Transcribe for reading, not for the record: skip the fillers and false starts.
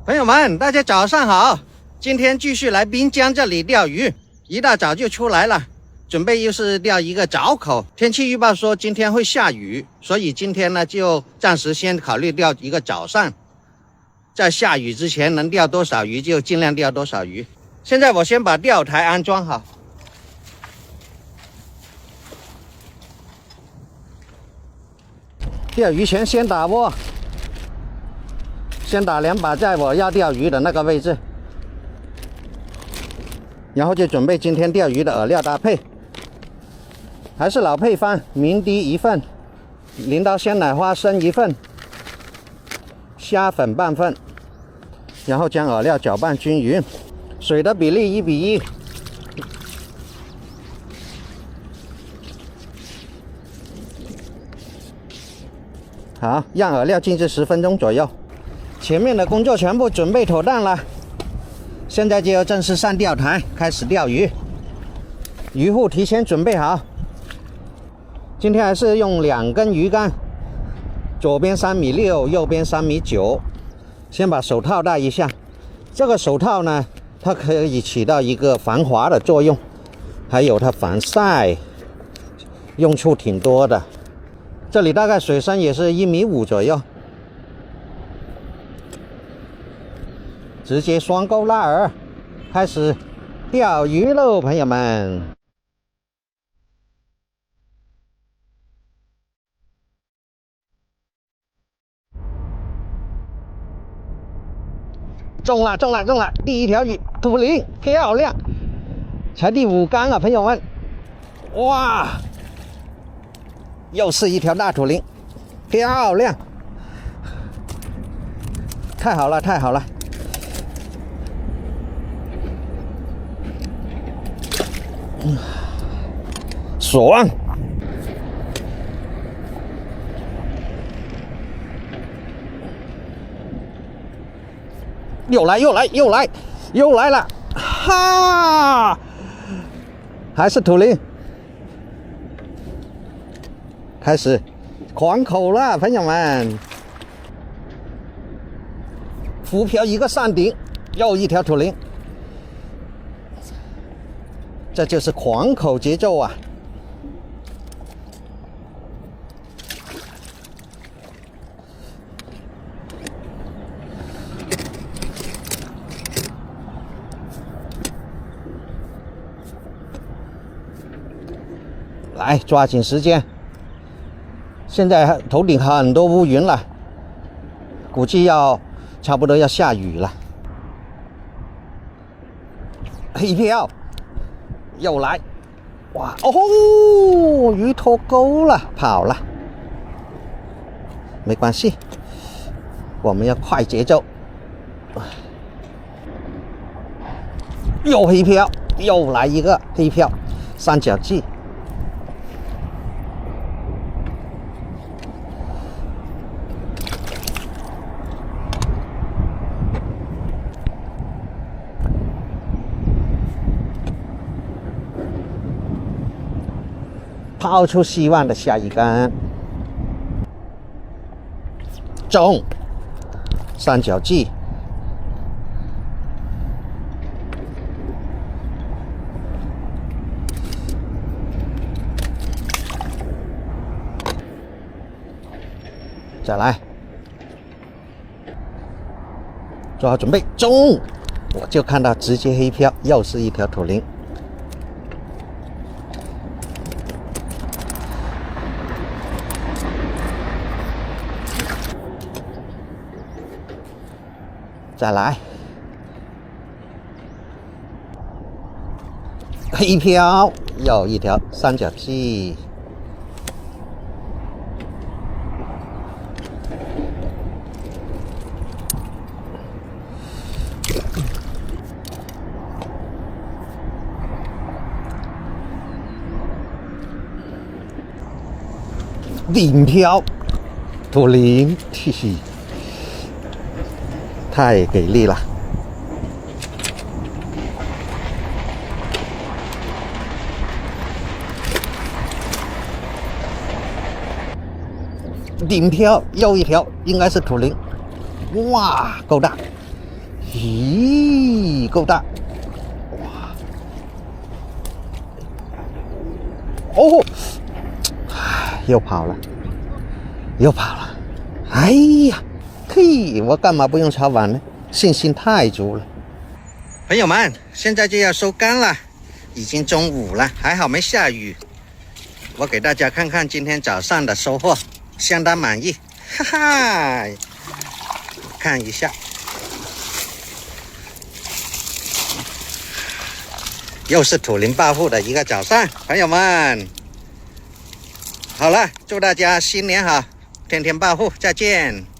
朋友们，大家早上好！今天继续来滨江这里钓鱼，一大早就出来了，准备又是钓一个凿口。天气预报说今天会下雨，所以今天呢就暂时先考虑钓一个早上，在下雨之前能钓多少鱼就尽量钓多少鱼。现在我先把钓台安装好。钓鱼前先打窝，先打2把在我要钓鱼的那个位置，然后就准备今天钓鱼的饵料搭配，还是老配方：明滴1份，镰刀鲜奶花生1份，虾粉半份，然后将饵料搅拌均匀，水的比例1比1。好，让饵料静置10分钟左右。前面的工作全部准备妥当了，现在就要正式上钓台，开始钓鱼。鱼护提前准备好。今天还是用2根鱼竿，左边3.6米，右边3.9米。先把手套戴一下。这个手套呢，它可以起到一个防滑的作用，还有它防晒，用处挺多的。这里大概水深也是1.5米左右。直接双钩拉饵，开始钓鱼喽，朋友们！中了，中了，中了！第一条鱼，土鲢，漂亮！才第5竿啊，朋友们！哇！又是一条大土鲢，漂亮！太好了，太好了！爽！又来，又来，又来，又来了！哈！还是土鲢。开始狂口了，朋友们！浮漂一个上顶，又一条土鲢。这就是狂口节奏啊！来，抓紧时间！现在头顶很多乌云了，估计差不多要下雨了。黑漂！又来，哇哦！鱼脱钩了，跑了，没关系，我们要快节奏。又黑漂，又来一个黑漂，三角鲫。抛出希望的下一竿，中，三角鲫，再来，做好准备，中！我就看到直接黑漂，又是一条土鲢。再来，黑漂，又一条三角鲫，顶漂，土鲢，嘿嘿。太给力了！顶漂又一条，应该是土鲢。哇，够大！咦，够大！哇！哦，又跑了，又跑了！哎呀，嘿，我干嘛不用抄网呢？信心太足了。朋友们，现在就要收竿了，已经中午了，还好没下雨。我给大家看看今天早上的收获，相当满意，哈哈！看一下，又是土林暴富的一个早上，朋友们。好了，祝大家新年好，天天暴富，再见。